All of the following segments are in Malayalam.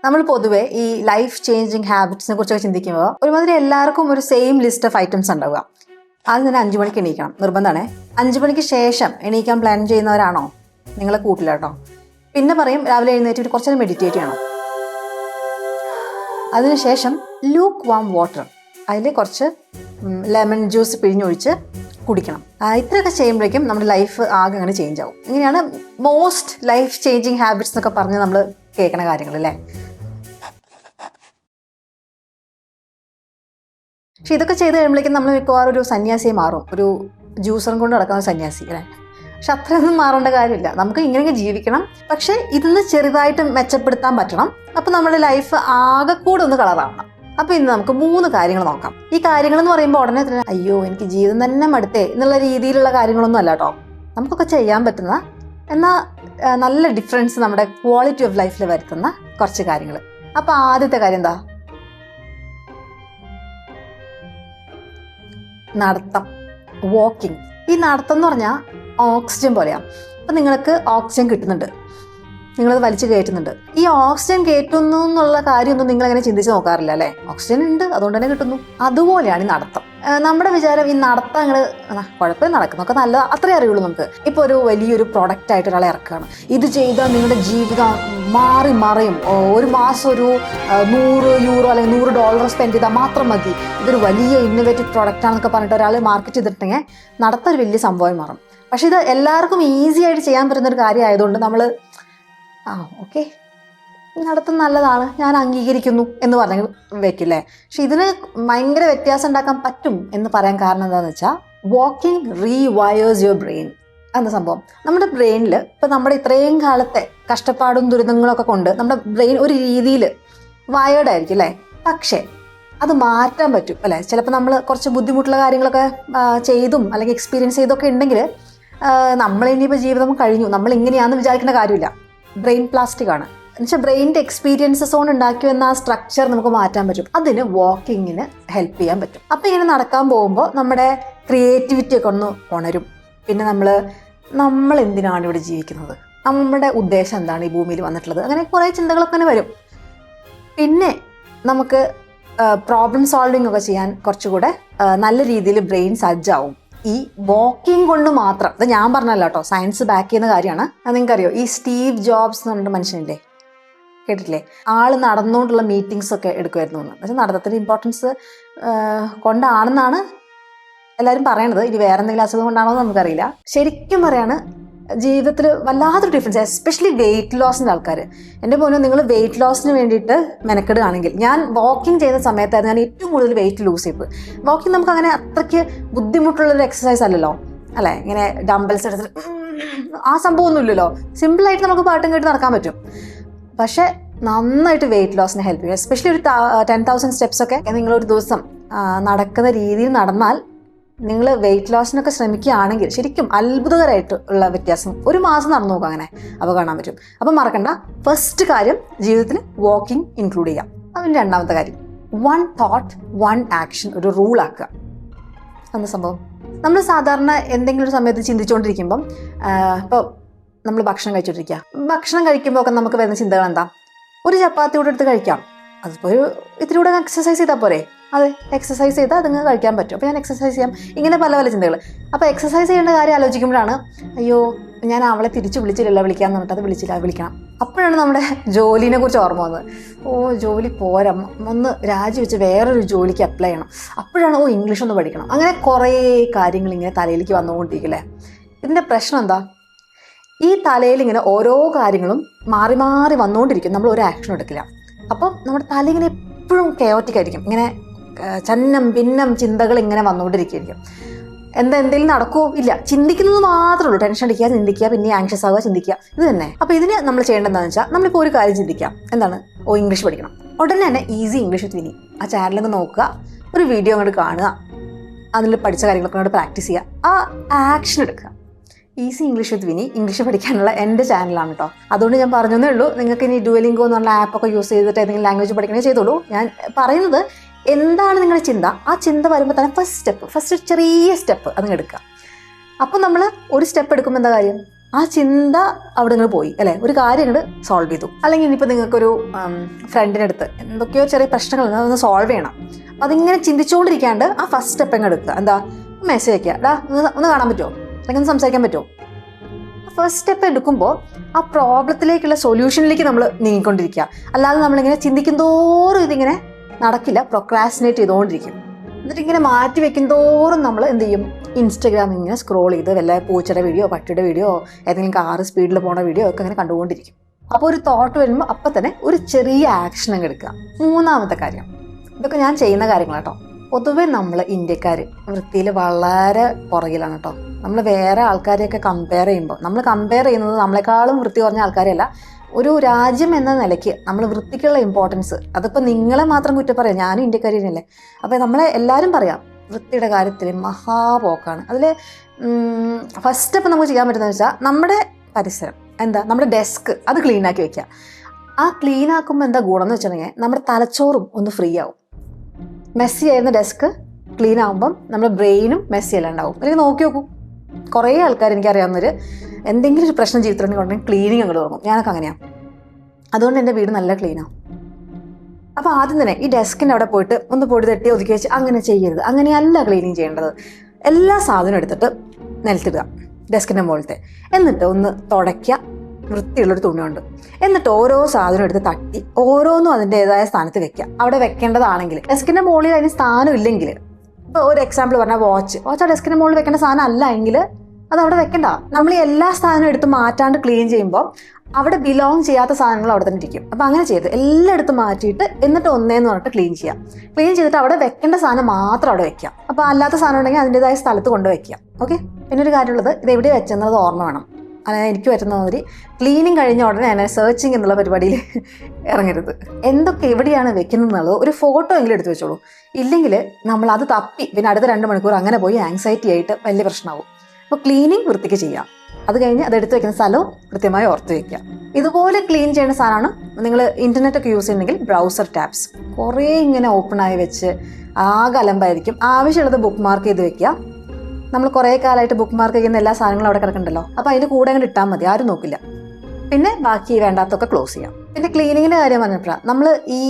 നമ്മൾ പൊതുവെ ഈ ലൈഫ് ചേഞ്ചിങ് ഹാബിറ്റ്സിനെ കുറിച്ചൊക്കെ ചിന്തിക്കുമ്പോൾ ഒരുമാതിരി എല്ലാവർക്കും ഒരു സെയിം ലിസ്റ്റ് ഓഫ് ഐറ്റംസ് ഉണ്ടാവുക. ആദ്യം തന്നെ 5 മണിക്ക് എണീക്കണം, നിർബന്ധമാണേ. 5 മണിക്ക് ശേഷം എണീക്കാൻ പ്ലാൻ ചെയ്യുന്നവരാണോ നിങ്ങളെ കൂട്ടില്ല കേട്ടോ. പിന്നെ പറയും രാവിലെ എഴുന്നേറ്റ് കുറച്ച് നേരം മെഡിറ്റേറ്റ് ചെയ്യണം. അതിനുശേഷം ലൂക്ക് വാം വാട്ടർ, അതിൽ കുറച്ച് ലെമൺ ജ്യൂസ് പിഴിഞ്ഞൊഴിച്ച് കുടിക്കണം. ഇത്രയൊക്കെ ചെയ്യുമ്പോഴേക്കും നമ്മുടെ ലൈഫ് ആകെ അങ്ങനെ ചേഞ്ച് ആവും. ഇങ്ങനെയാണ് മോസ്റ്റ് ലൈഫ് ചേഞ്ചിങ് ഹാബിറ്റ്സ് എന്നൊക്കെ പറഞ്ഞ് നമ്മൾ കേൾക്കണ കാര്യങ്ങൾ അല്ലേ. പക്ഷെ ഇതൊക്കെ ചെയ്ത് കഴിയുമ്പോഴേക്കും നമ്മൾ മിക്കവാറും ഒരു സന്യാസിയെ മാറും, ഒരു ജ്യൂസറും കൊണ്ട് നടക്കുന്ന സന്യാസി അല്ലേ. പക്ഷെ അത്രയൊന്നും മാറേണ്ട കാര്യമില്ല. നമുക്ക് ഇങ്ങനെയൊക്കെ ജീവിക്കണം, പക്ഷെ ഇതിന്ന് ചെറുതായിട്ട് മെച്ചപ്പെടുത്താൻ പറ്റണം. അപ്പം നമ്മുടെ ലൈഫ് ആകെ കൂടെ ഒന്ന് കളറാവണം. അപ്പോൾ ഇന്ന് നമുക്ക് 3 കാര്യങ്ങൾ നോക്കാം. ഈ കാര്യങ്ങൾ എന്ന് പറയുമ്പോൾ ഉടനെ തന്നെ അയ്യോ എനിക്ക് ജീവിതം തന്നെ മടുത്തേ എന്നുള്ള രീതിയിലുള്ള കാര്യങ്ങളൊന്നും അല്ല കേട്ടോ. നമുക്കൊക്കെ ചെയ്യാൻ പറ്റുന്ന എന്നാൽ നല്ല ഡിഫറൻസ് നമ്മുടെ ക്വാളിറ്റി ഓഫ് ലൈഫിൽ വരുത്തുന്ന കുറച്ച് കാര്യങ്ങൾ. അപ്പോൾ ആദ്യത്തെ കാര്യം എന്താ? നടത്തം, വാക്കിംഗ്. ഈ നടത്തം എന്ന് പറഞ്ഞാൽ ഓക്സിജൻ പോലെയാണ്. അപ്പം നിങ്ങൾക്ക് ഓക്സിജൻ കിട്ടുന്നുണ്ട്, നിങ്ങളത് വലിച്ചു കയറ്റുന്നുണ്ട്. ഈ ഓക്സിജൻ കയറ്റുന്നു എന്നുള്ള കാര്യമൊന്നും നിങ്ങളങ്ങനെ ചിന്തിച്ച് നോക്കാറില്ല അല്ലേ. ഓക്സിജൻ ഉണ്ട്, അതുകൊണ്ട് തന്നെ കിട്ടുന്നു. അതുപോലെയാണ് ഈ നടത്തം. നമ്മുടെ വിചാരം ഈ നടത്തം നിങ്ങൾ കുഴപ്പമില്ല, നടക്കുന്നൊക്കെ നല്ല അത്രേ അറിയുള്ളൂ നമുക്ക്. ഇപ്പോൾ ഒരു വലിയൊരു പ്രൊഡക്റ്റ് ആയിട്ട് ഒരാളെ ഇറക്കുകയാണ്, ഇത് ചെയ്താൽ നിങ്ങളുടെ ജീവിതം മാറി മറിയും, ഒരു മാസം ഒരു €100 അല്ലെങ്കിൽ $100 സ്പെൻഡ് ചെയ്താൽ മാത്രം മതി, ഇതൊരു വലിയ ഇന്നോവേറ്റീവ് പ്രൊഡക്റ്റ് ആണെന്നൊക്കെ പറഞ്ഞിട്ട് ഒരാൾ മാർക്കറ്റ് ചെയ്തിട്ടുണ്ടെങ്കിൽ നടത്തം ഒരു വലിയ സംഭവം മാറും. പക്ഷെ ഇത് എല്ലാവർക്കും ഈസി ആയിട്ട് ചെയ്യാൻ പറ്റുന്നൊരു കാര്യമായതുകൊണ്ട് നമ്മൾ ഓക്കെ നടത്തം നല്ലതാണ്, ഞാൻ അംഗീകരിക്കുന്നു എന്ന് പറഞ്ഞ് വെക്കില്ലേ. പക്ഷെ ഇതിന് ഭയങ്കര വ്യത്യാസം ഉണ്ടാക്കാൻ പറ്റും എന്ന് പറയാൻ കാരണം എന്താണെന്ന് വെച്ചാൽ വാക്കിംഗ് റീവയേഴ്സ് യുവർ ബ്രെയിൻ എന്ന സംഭവം. നമ്മുടെ ബ്രെയിനിൽ ഇപ്പം നമ്മുടെ ഇത്രയും കാലത്തെ കഷ്ടപ്പാടും ദുരിതങ്ങളൊക്കെ കൊണ്ട് നമ്മുടെ ബ്രെയിൻ ഒരു രീതിയിൽ വയേർഡ് ആയിരിക്കും അല്ലേ. പക്ഷേ അത് മാറ്റാൻ പറ്റും അല്ലേ. ചിലപ്പോൾ നമ്മൾ കുറച്ച് ബുദ്ധിമുട്ടുള്ള കാര്യങ്ങളൊക്കെ ചെയ്തും അല്ലെങ്കിൽ എക്സ്പീരിയൻസ് ചെയ്തൊക്കെ ഉണ്ടെങ്കിൽ നമ്മളിനിയിപ്പോൾ ജീവിതം കഴിഞ്ഞു, നമ്മൾ ഇങ്ങനെയാണെന്ന് വിചാരിക്കേണ്ട കാര്യമില്ല. ബ്രെയിൻ പ്ലാസ്റ്റിക് ആണ് എന്നുവെച്ചാൽ ബ്രെയിനിൻ്റെ എക്സ്പീരിയൻസസ് കൊണ്ട് ഉണ്ടാക്കി വന്ന ആ സ്ട്രക്ചർ നമുക്ക് മാറ്റാൻ പറ്റും. അതിന് വാക്കിങ്ങിന് ഹെൽപ്പ് ചെയ്യാൻ പറ്റും. അപ്പോൾ ഇങ്ങനെ നടക്കാൻ പോകുമ്പോൾ നമ്മുടെ ക്രിയേറ്റിവിറ്റി ഒക്കെ ഒന്ന് ഉണരും. പിന്നെ നമ്മൾ എന്തിനാണ് ഇവിടെ ജീവിക്കുന്നത്, നമ്മുടെ ഉദ്ദേശം എന്താണ് ഈ ഭൂമിയിൽ വന്നിട്ടുള്ളത്, അങ്ങനെ കുറേ ചിന്തകളൊക്കെ തന്നെ വരും. പിന്നെ നമുക്ക് പ്രോബ്ലം സോൾവിങ് ഒക്കെ ചെയ്യാൻ കുറച്ചുകൂടെ നല്ല രീതിയിൽ ബ്രെയിൻ സജ്ജാവും ഈ വാക്കിംഗ് കൊണ്ട് മാത്രം. അത് ഞാൻ പറഞ്ഞല്ലോ കേട്ടോ, സയൻസ് ബാക്ക് ചെയ്യുന്ന കാര്യമാണ്. അത് നിങ്ങൾക്കറിയോ, ഈ സ്റ്റീവ് ജോബ്സ് എന്ന് പറഞ്ഞിട്ട് മനുഷ്യനില്ലേ, കേട്ടിട്ടില്ലേ? ആള് നടന്നുകൊണ്ടുള്ള മീറ്റിംഗ്സ് ഒക്കെ എടുക്കുമായിരുന്നു എന്ന്. പക്ഷെ നടത്തത്തിൻ്റെ ഇമ്പോർട്ടൻസ് കൊണ്ടാണെന്നാണ് എല്ലാവരും പറയണത്. ഇനി വേറെ എന്തെങ്കിലും അസുഖം കൊണ്ടാണോ എന്ന് നമുക്കറിയില്ല. ശരിക്കും പറയാണ് ജീവിതത്തിൽ വല്ലാത്തൊരു ഡിഫറൻസ്, എസ്പെഷ്യലി വെയിറ്റ് ലോസിൻ്റെ ആൾക്കാർ. എൻ്റെ പോലും നിങ്ങൾ വെയിറ്റ് ലോസിന് വേണ്ടിയിട്ട് മെനക്കെടുകയാണെങ്കിൽ, ഞാൻ വാക്കിംഗ് ചെയ്ത സമയത്തായിരുന്നു ഞാൻ ഏറ്റവും കൂടുതൽ വെയിറ്റ് ലൂസ് ചെയ്തത്. വാക്കിംഗ് നമുക്ക് അങ്ങനെ അത്രയ്ക്ക് ബുദ്ധിമുട്ടുള്ളൊരു എക്സസൈസ് അല്ലല്ലോ അല്ലേ. ഇങ്ങനെ ഡംബൽസ് എടുത്തിട്ട് ആ സംഭവമൊന്നും ഇല്ലല്ലോ. സിമ്പിളായിട്ട് നമുക്ക് പാട്ടും കേട്ട് നടക്കാൻ പറ്റും. പക്ഷേ നന്നായിട്ട് വെയിറ്റ് ലോസിനെ ഹെൽപ്പ് ചെയ്യും. എസ്പെഷ്യലി ഒരു 10,000 സ്റ്റെപ്സൊക്കെ നിങ്ങളൊരു ദിവസം നടക്കുന്ന രീതിയിൽ നടന്നാൽ, നിങ്ങൾ വെയിറ്റ് ലോസിനൊക്കെ ശ്രമിക്കുകയാണെങ്കിൽ ശരിക്കും അത്ഭുതകരമായിട്ട് ഉള്ള വ്യത്യാസം. ഒരു മാസം നടന്നു നോക്കുക, അങ്ങനെ അപ്പോൾ കാണാൻ പറ്റും. അപ്പം മറക്കണ്ട, ഫസ്റ്റ് കാര്യം ജീവിതത്തിൽ വാക്കിംഗ് ഇൻക്ലൂഡ് ചെയ്യാം. അതിൻ്റെ രണ്ടാമത്തെ കാര്യം 1 thought 1 action ഒരു റൂളാക്കുക. എന്ന സംഭവം നമ്മൾ സാധാരണ എന്തെങ്കിലും ഒരു സമയത്ത് ചിന്തിച്ചുകൊണ്ടിരിക്കുമ്പം, ഇപ്പോൾ നമ്മൾ ഭക്ഷണം കഴിച്ചുകൊണ്ടിരിക്കുക, ഭക്ഷണം കഴിക്കുമ്പോൾ ഒക്കെ നമുക്ക് വരുന്ന ചിന്തകൾ എന്താ? ഒരു ചപ്പാത്തി കൂടെ എടുത്ത് കഴിക്കാം, അതിപ്പോൾ ഇത്തിരി കൂടെ എക്സസൈസ് ചെയ്താൽ പോരെ. അതെ, എക്സസൈസ് ചെയ്താൽ അതങ്ങ് കഴിക്കാൻ പറ്റും, അപ്പോൾ ഞാൻ എക്സസൈസ് ചെയ്യാം. ഇങ്ങനെ പല പല ചിന്തകൾ. അപ്പോൾ എക്സസൈസ് ചെയ്യേണ്ട കാര്യം ആലോചിക്കുമ്പോഴാണ് അയ്യോ ഞാൻ അവളെ തിരിച്ച് വിളിച്ചില്ലല്ലോ, വിളിക്കാമെന്ന് പറഞ്ഞിട്ട് അത് വിളിച്ചില്ല, വിളിക്കണം. അപ്പോഴാണ് നമ്മുടെ ജോലിനെ കുറിച്ച് ഓർമ്മ വന്നത്. ജോലി പോരാ, ഒന്ന് രാജിവെച്ച് വേറൊരു ജോലിക്ക് അപ്ലൈ ചെയ്യണം. അപ്പോഴാണ് ഇംഗ്ലീഷ് ഒന്ന് പഠിക്കണം. അങ്ങനെ കുറേ കാര്യങ്ങൾ ഇങ്ങനെ തലയിലേക്ക് വന്നുകൊണ്ടിരിക്കില്ലേ. ഇതിൻ്റെ പ്രശ്നം എന്താ? ഈ തലയിൽ ഇങ്ങനെ ഓരോ കാര്യങ്ങളും മാറി മാറി വന്നുകൊണ്ടിരിക്കും, നമ്മൾ ഒരു ആക്ഷൻ എടുക്കില്ല. അപ്പം നമ്മുടെ തല ഇങ്ങനെ എപ്പോഴും കെയോറ്റിക് ആയിരിക്കും. ഇങ്ങനെ ചന്നം ഭിന്നം ചിന്തകൾ ഇങ്ങനെ വന്നുകൊണ്ടിരിക്കുകയായിരിക്കും. എന്തെങ്കിലും നടക്കുമോ ഇല്ല, ചിന്തിക്കുന്നത് മാത്രമേ ഉള്ളൂ. ടെൻഷൻ അടിക്കുക, ചിന്തിക്കുക, പിന്നെ ആങ്ഷ്യസ് ആവുക, ചിന്തിക്കുക, ഇത് തന്നെ. അപ്പോൾ ഇതിന് നമ്മൾ ചെയ്യേണ്ടതെന്ന് വെച്ചാൽ, നമ്മളിപ്പോൾ ഒരു കാര്യം ചിന്തിക്കാം, എന്താണ്? ഇംഗ്ലീഷ് പഠിക്കണം. ഉടനെ തന്നെ ഈസി ഇംഗ്ലീഷ് വിത്ത് വിനി ആ ചാനലിൽ നോക്കുക, ഒരു വീഡിയോ അങ്ങോട്ട് കാണുക, അതിൽ പഠിച്ച കാര്യങ്ങളൊക്കെ അങ്ങോട്ട് പ്രാക്ടീസ് ചെയ്യുക, ആ ആക്ഷൻ എടുക്കുക. Easy English with Vini English പഠിക്കാനുള്ള എൻ്റെ ചാനലാണ് കേട്ടോ. അതുകൊണ്ട് ഞാൻ പറഞ്ഞതേ ഉള്ളൂ. നിങ്ങൾക്ക് ഇനി ഡുവലിംഗോ എന്ന് പറഞ്ഞ ആപ്പൊക്കെ യൂസ് ചെയ്തിട്ട് ഏതെങ്കിലും ലാംഗ്വേജ് പഠിക്കണേ ചെയ്തോളൂ. ഞാൻ പറയുന്നത് എന്താണ് നിങ്ങളുടെ ചിന്ത, ആ ചിന്ത വരുമ്പോൾ തന്നെ ഫസ്റ്റ് ചെറിയ സ്റ്റെപ്പ് അതങ്ങ് എടുക്കുക. അപ്പോൾ നമ്മൾ ഒരു സ്റ്റെപ്പ് എടുക്കുമ്പോൾ എന്താ കാര്യം? ആ ചിന്ത അവിടെ നിങ്ങൾ പോയി അല്ലേ, ഒരു കാര്യം ഇങ്ങോട്ട് സോൾവ് ചെയ്തു. അല്ലെങ്കിൽ ഇനിയിപ്പോൾ നിങ്ങൾക്കൊരു ഫ്രണ്ടിൻ്റെ അടുത്ത് എന്തൊക്കെയോ ചെറിയ പ്രശ്നങ്ങൾ അതൊന്ന് സോൾവ് ചെയ്യണം. അപ്പം അതിങ്ങനെ ചിന്തിച്ചുകൊണ്ടിരിക്കാണ്ട് ആ ഫസ്റ്റ് സ്റ്റെപ്പ് അങ്ങ് എടുക്കുക. എന്താ, മെസ്സേജ് അയക്കുക, എടാ ഒന്ന് കാണാൻ പറ്റുമോ, അല്ലെങ്കിൽ ഒന്ന് സംസാരിക്കാൻ പറ്റുമോ. ഫസ്റ്റ് സ്റ്റെപ്പ് എടുക്കുമ്പോൾ ആ പ്രോബ്ലത്തിലേക്കുള്ള സൊല്യൂഷനിലേക്ക് നമ്മൾ നീങ്ങിക്കൊണ്ടിരിക്കുക. അല്ലാതെ നമ്മളിങ്ങനെ ചിന്തിക്കും തോറും ഇതിങ്ങനെ നടക്കില്ല, പ്രൊക്രാസ്റ്റിനേറ്റ് ചെയ്തുകൊണ്ടിരിക്കും. എന്നിട്ട് ഇങ്ങനെ മാറ്റി വെക്കും തോറും നമ്മൾ എന്ത് ചെയ്യും, ഇൻസ്റ്റഗ്രാമിൽ ഇങ്ങനെ സ്ക്രോൾ ചെയ്ത് വല്ല പൂച്ചയുടെ വീഡിയോ, പട്ടിയുടെ വീഡിയോ, ഏതെങ്കിലും കാറ് സ്പീഡിൽ പോണ വീഡിയോ ഒക്കെ അങ്ങനെ കണ്ടുകൊണ്ടിരിക്കും. അപ്പോൾ ഒരു തോട്ട് വരുമ്പോൾ അപ്പം തന്നെ ഒരു ചെറിയ ആക്ഷൻ അങ്ങ് എടുക്കുക. മൂന്നാമത്തെ കാര്യം, ഇതൊക്കെ ഞാൻ ചെയ്യുന്ന കാര്യങ്ങളാട്ടോ. പൊതുവെ നമ്മൾ ഇന്ത്യക്കാർ വൃത്തിയിൽ വളരെ പുറകിലാണ് കേട്ടോ. നമ്മൾ വേറെ ആൾക്കാരെയൊക്കെ കമ്പയർ ചെയ്യുമ്പോൾ, നമ്മൾ കമ്പയർ ചെയ്യുന്നത് നമ്മളെക്കാളും വൃത്തി കുറഞ്ഞ ആൾക്കാരെയല്ല, ഒരു രാജ്യം എന്ന നിലയ്ക്ക് നമ്മൾ വൃത്തിക്കുള്ള ഇമ്പോർട്ടൻസ്, അതിപ്പോൾ നിങ്ങളെ മാത്രം കുറ്റം പറയാം, ഞാനും ഇന്ത്യക്കാരിയല്ലേ. അപ്പോൾ നമ്മളെ എല്ലാവരും പറയാം വൃത്തിയുടെ കാര്യത്തിൽ മഹാപോക്കാണ്. അതിൽ ഫസ്റ്റ് സ്റ്റെപ്പ് നമുക്ക് ചെയ്യാൻ പറ്റുന്നത് വെച്ചാൽ നമ്മുടെ പരിസരം എന്താ, നമ്മുടെ ഡെസ്ക് അത് ക്ലീനാക്കി വെക്കുക. ആ ക്ലീൻ ആക്കുമ്പോൾ എന്താ ഗുണം എന്ന് വെച്ചിട്ടുണ്ടെങ്കിൽ നമ്മുടെ തലച്ചോറും ഒന്ന് ഫ്രീ ആവും. മെസ്സി ആയിരുന്ന ഡെസ്ക് ക്ലീൻ ആകുമ്പം നമ്മുടെ ബ്രെയിനും മെസ്സി എല്ലാം ഉണ്ടാവും. അല്ലെങ്കിൽ നോക്കി നോക്കൂ, കുറേ ആൾക്കാർ എനിക്കറിയാവുന്നവർ എന്തെങ്കിലും ഒരു പ്രശ്നം ജീവിതത്തിലുണ്ടെങ്കിൽ ക്ലീനിങ് അങ്ങോട്ട് തുടങ്ങും. ഞാനൊക്കെ അങ്ങനെയാണ്. അതുകൊണ്ട് എൻ്റെ വീട് നല്ല ക്ലീനാണ്. അപ്പോൾ ആദ്യം തന്നെ ഈ ഡെസ്കിൻ്റെ അവിടെ പോയിട്ട് ഒന്ന് പൊടി തട്ടി ഒതുക്കി വെച്ച് അങ്ങനെ ചെയ്യരുത്. അങ്ങനെയല്ല ക്ലീനിങ് ചെയ്യേണ്ടത്. എല്ലാ സാധനവും എടുത്തിട്ട് നിലത്തിടുക ഡെസ്കിൻ്റെ മുകളിലത്തെ, എന്നിട്ട് ഒന്ന് തുടയ്ക്കുക. വൃത്തിയുള്ളൊരു തുണിയുണ്ട്, എന്നിട്ട് ഓരോ സാധനം എടുത്ത് തട്ടി ഓരോന്നും അതിൻ്റെതായ സ്ഥാനത്ത് വെക്കുക. അവിടെ വെക്കേണ്ടതാണെങ്കിൽ ഡെസ്കിൻ്റെ മുകളിൽ അതിന് സ്ഥാനം ഇല്ലെങ്കിൽ, ഇപ്പോൾ ഒരു എക്സാമ്പിൾ പറഞ്ഞാൽ വാച്ച് ആ ഡെസ്കിൻ്റെ മുകളിൽ വെക്കേണ്ട സാധനം അല്ല എങ്കിൽ അത് അവിടെ വെക്കണ്ട. നമ്മൾ ഈ എല്ലാ സാധനവും എടുത്ത് മാറ്റാണ്ട് ക്ലീൻ ചെയ്യുമ്പോൾ അവിടെ ബിലോങ് ചെയ്യാത്ത സാധനങ്ങൾ അവിടെ തന്നെ ഇരിക്കും. അപ്പോൾ അങ്ങനെ ചെയ്ത് എല്ലാം എടുത്ത് മാറ്റിയിട്ട് എന്നിട്ട് ഒന്നേന്ന് പറഞ്ഞിട്ട് ക്ലീൻ ചെയ്യാം. ക്ലീൻ ചെയ്തിട്ട് അവിടെ വെക്കേണ്ട സാധനം മാത്രം അവിടെ വെക്കാം. അപ്പോൾ അല്ലാത്ത സാധനം ഉണ്ടെങ്കിൽ അതിൻ്റെതായ സ്ഥലത്ത് കൊണ്ട് വെക്കാം. ഓക്കെ. പിന്നെ ഒരു കാര്യമുള്ളത്, ഇത് എവിടെ വെച്ചെന്നത് ഓർമ്മ വേണം. അതായത് എനിക്ക് പറ്റുന്ന മാതിരി ക്ലീനിങ് കഴിഞ്ഞ ഉടനെ ഞാൻ സെർച്ചിങ് എന്നുള്ള പരിപാടിയിൽ ഇറങ്ങരുത്. എന്തൊക്കെ എവിടെയാണ് വെക്കുന്നത് എന്നുള്ളത് ഒരു ഫോട്ടോ എങ്കിലും എടുത്ത് വെച്ചോളൂ. ഇല്ലെങ്കിൽ നമ്മൾ അത് തപ്പി പിന്നെ അടുത്ത 2 മണിക്കൂർ അങ്ങനെ പോയി ആങ്സൈറ്റി ആയിട്ട് വലിയ പ്രശ്നമാവും. അപ്പോൾ ക്ലീനിങ് വൃത്തിക്ക് ചെയ്യാം. അത് കഴിഞ്ഞ് അതെടുത്ത് വെക്കുന്ന സ്ഥലവും കൃത്യമായി ഓർത്ത് വയ്ക്കുക. ഇതുപോലെ ക്ലീൻ ചെയ്യുന്ന സാധനമാണ്. നിങ്ങൾ ഇൻ്റർനെറ്റൊക്കെ യൂസ് ചെയ്യുന്നെങ്കിൽ ബ്രൗസർ ടാബ്സ് കുറേ ഇങ്ങനെ ഓപ്പണായി വെച്ച് ആകെ അലമ്പായിരിക്കും. ആവശ്യമുള്ളത് ബുക്ക് മാർക്ക് ചെയ്ത് വെക്കുക. നമ്മൾ കുറേ കാലമായിട്ട് ബുക്ക് മാർക്ക് ചെയ്യുന്ന എല്ലാ സാധനങ്ങളും അവിടെ കിടക്കുന്നുണ്ടല്ലോ, അപ്പോൾ അതിൻ്റെ കൂടെ അങ്ങോട്ട് ഇട്ടാൽ മതി, ആരും നോക്കില്ല. പിന്നെ ബാക്കി വേണ്ടാത്തൊക്കെ ക്ലോസ് ചെയ്യാം. പിന്നെ ക്ലീനിങ്ങിൻ്റെ കാര്യം പറഞ്ഞപ്പോഴാണ് നമ്മൾ ഈ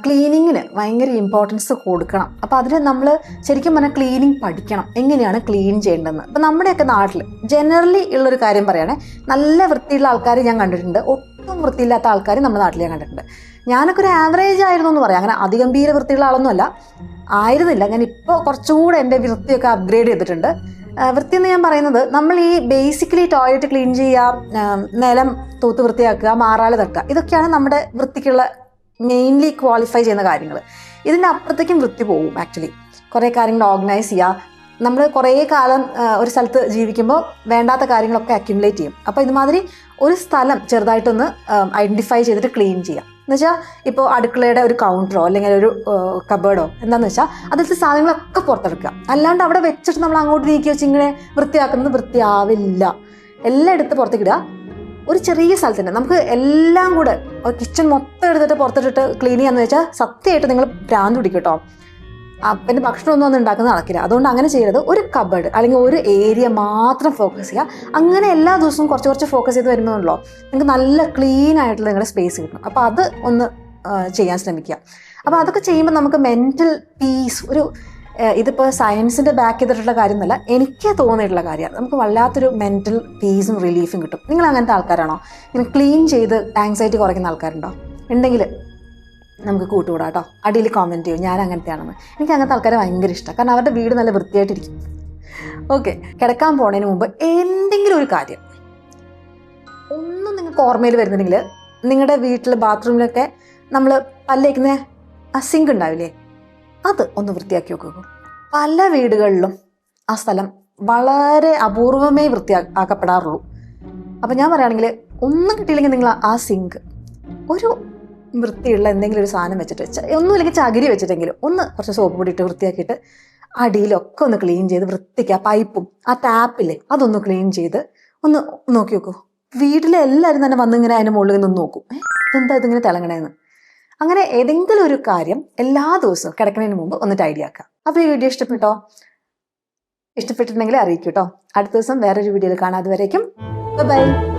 ക്ലീനിങ്ങിന് ഭയങ്കര ഇമ്പോർട്ടൻസ് കൊടുക്കണം. അപ്പോൾ അതിന് നമ്മൾ ശരിക്കും പറഞ്ഞാൽ ക്ലീനിങ് പഠിക്കണം, എങ്ങനെയാണ് ക്ലീൻ ചെയ്യേണ്ടതെന്ന്. അപ്പോൾ നമ്മുടെയൊക്കെ നാട്ടിൽ ജനറലി ഉള്ളൊരു കാര്യം പറയുകയാണെങ്കിൽ നല്ല വൃത്തിയുള്ള ആൾക്കാർ ഞാൻ കണ്ടിട്ടുണ്ട്, ഒട്ടും വൃത്തിയില്ലാത്ത ആൾക്കാർ നമ്മുടെ നാട്ടിൽ ഞാൻ കണ്ടിട്ടുണ്ട്. ഞാനൊക്കെ ഒരു ആവറേജ് ആയിരുന്നു എന്ന് പറയാം. അങ്ങനെ അതിഗംഭീര വൃത്തിയുള്ള ആളൊന്നുമല്ല, ആയിരുന്നില്ല. ഞാൻ ഇപ്പോൾ കുറച്ചുകൂടെ എൻ്റെ വൃത്തിയൊക്കെ അപ്ഗ്രേഡ് ചെയ്തിട്ടുണ്ട്. വൃത്തി എന്ന് ഞാൻ പറയുന്നത്, നമ്മൾ ഈ ബേസിക്കലി ടോയ്ലറ്റ് ക്ലീൻ ചെയ്യുക, നിലം തൂത്ത് വൃത്തിയാക്കുക, മാറാല തട്ടുക, ഇതൊക്കെയാണ് നമ്മുടെ വൃത്തിക്കുള്ള മെയിൻലി ക്വാളിഫൈ ചെയ്യുന്ന കാര്യങ്ങൾ. ഇതിൻ്റെ അപ്പുറത്തേക്കും വൃത്തി പോകും. ആക്ച്വലി കുറേ കാര്യങ്ങൾ ഓർഗനൈസ് ചെയ്യുക. നമ്മൾ കുറേ കാലം ഒരു സ്ഥലത്ത് ജീവിക്കുമ്പോൾ വേണ്ടാത്ത കാര്യങ്ങളൊക്കെ അക്യുമുലേറ്റ് ചെയ്യും. അപ്പോൾ ഇതുമാതിരി ഒരു സ്ഥലം ചെറുതായിട്ടൊന്ന് ഐഡൻറ്റിഫൈ ചെയ്തിട്ട് ക്ലീൻ ചെയ്യാം. എന്നുവെച്ചാൽ ഇപ്പോൾ അടുക്കളയുടെ ഒരു കൗണ്ടറോ അല്ലെങ്കിൽ ഒരു കബേർഡോ എന്താണെന്ന് വെച്ചാൽ അതിലത്തെ സാധനങ്ങളൊക്കെ പുറത്തെടുക്കുക. അല്ലാണ്ട് അവിടെ വെച്ചിട്ട് നമ്മൾ അങ്ങോട്ട് നീക്കി വെച്ച് ഇങ്ങനെ വൃത്തിയാക്കുന്നത് വൃത്തിയാവില്ല. എല്ലാം എടുത്ത് പുറത്തേക്കിടുക. ഒരു ചെറിയ സ്ഥലത്തിൻ്റെ നമുക്ക് എല്ലാം കൂടെ കിച്ചൺ മൊത്തം എടുത്തിട്ട് പുറത്തിട്ടിട്ട് ക്ലീൻ ചെയ്യാന്ന് വെച്ചാൽ സത്യമായിട്ട് നിങ്ങൾ ഭ്രാന്ത് പിടിക്കും കേട്ടോ. പിന്നെ ഭക്ഷണമൊന്നും ഉണ്ടാക്കുന്ന നടക്കില്ല. അതുകൊണ്ട് അങ്ങനെ ചെയ്യരുത്. ഒരു കബേർഡ് അല്ലെങ്കിൽ ഒരു ഏരിയ മാത്രം ഫോക്കസ് ചെയ്യുക. അങ്ങനെ എല്ലാ ദിവസവും കുറച്ച് കുറച്ച് ഫോക്കസ് ചെയ്ത് വരുമ്പോഴല്ലോ നിങ്ങൾക്ക് നല്ല ക്ലീൻ ആയിട്ടുള്ള നിങ്ങളുടെ സ്പേസ് കിട്ടും. അപ്പോൾ അത് ഒന്ന് ചെയ്യാൻ ശ്രമിക്കുക. അപ്പോൾ അതൊക്കെ ചെയ്യുമ്പോൾ നമുക്ക് മെൻ്റൽ പീസ്, ഒരു ഇതിപ്പോൾ സയൻസിൻ്റെ ബാക്ക് ചെയ്തിട്ടുള്ള കാര്യമൊന്നുമല്ല, എനിക്ക് തോന്നിയിട്ടുള്ള കാര്യമാണ്. നമുക്ക് വല്ലാത്തൊരു മെൻ്റൽ പീസും റിലീഫും കിട്ടും. നിങ്ങൾ അങ്ങനത്തെ ആൾക്കാരാണോ? ഇങ്ങനെ ക്ലീൻ ചെയ്ത് ആങ്സൈറ്റി കുറയ്ക്കുന്ന ആൾക്കാരുണ്ടോ? ഉണ്ടെങ്കിൽ നമുക്ക് കൂട്ടുകൂടാം കേട്ടോ. അടിയിൽ കോമെൻറ്റ് ചെയ്യും ഞാൻ അങ്ങനത്തെയാണെന്ന്. എനിക്ക് അങ്ങനത്തെ ആൾക്കാരെ ഭയങ്കര ഇഷ്ടമാണ്. കാരണം അവരുടെ വീട് നല്ല വൃത്തിയായിട്ടിരിക്കും. ഓക്കെ. കിടക്കാൻ പോണതിന് മുമ്പ് എന്തെങ്കിലും ഒരു കാര്യം ഒന്നും നിങ്ങൾക്ക് ഓർമ്മയിൽ വരുന്നുണ്ടെങ്കിൽ, നിങ്ങളുടെ വീട്ടിൽ ബാത്റൂമിലൊക്കെ നമ്മൾ പല്ലേക്കുന്ന ആ സിങ്ക് ഉണ്ടാവില്ലേ, അത് ഒന്ന് വൃത്തിയാക്കി നോക്കുക. പല വീടുകളിലും ആ സ്ഥലം വളരെ അപൂർവമേ വൃത്തിയാക്കപ്പെടാറുള്ളൂ. അപ്പോൾ ഞാൻ പറയുകയാണെങ്കിൽ ഒന്നും കിട്ടിയില്ലെങ്കിൽ നിങ്ങൾ ആ സിങ്ക് ഒരു വൃത്തിയുള്ള എന്തെങ്കിലും ഒരു സാധനം വെച്ചിട്ട്, ഒന്നുമില്ലെങ്കിൽ ചകിരി വെച്ചിട്ടെങ്കിലും ഒന്ന് കുറച്ച് സോപ്പ് പൊടി ഇട്ട് വൃത്തിയാക്കിയിട്ട് അടിയിലൊക്കെ ഒന്ന് ക്ലീൻ ചെയ്ത് വൃത്തിക്കുക. പൈപ്പും ആ ടാപ്പില്ലേ അതൊന്ന് ക്ലീൻ ചെയ്ത് ഒന്ന് നോക്കി നോക്കൂ. വീട്ടിലെ എല്ലാവരും തന്നെ വന്നിങ്ങനെ അതിൻ്റെ മുകളിൽ നിന്ന് നോക്കും, എന്താ ഇതിങ്ങനെ തിളങ്ങണേന്ന്. അങ്ങനെ ഏതെങ്കിലും ഒരു കാര്യം എല്ലാ ദിവസവും കിടക്കുന്നതിന് മുമ്പ് ഒന്ന് ടൈഡി ആക്കുക. അപ്പോൾ ഈ വീഡിയോ ഇഷ്ടപ്പെട്ടോ? ഇഷ്ടപ്പെട്ടിട്ടുണ്ടെങ്കിൽ അറിയിക്കൂ കേട്ടോ. അടുത്ത ദിവസം വേറൊരു വീഡിയോയിൽ കാണാം. അതുവരേക്കും ബൈ.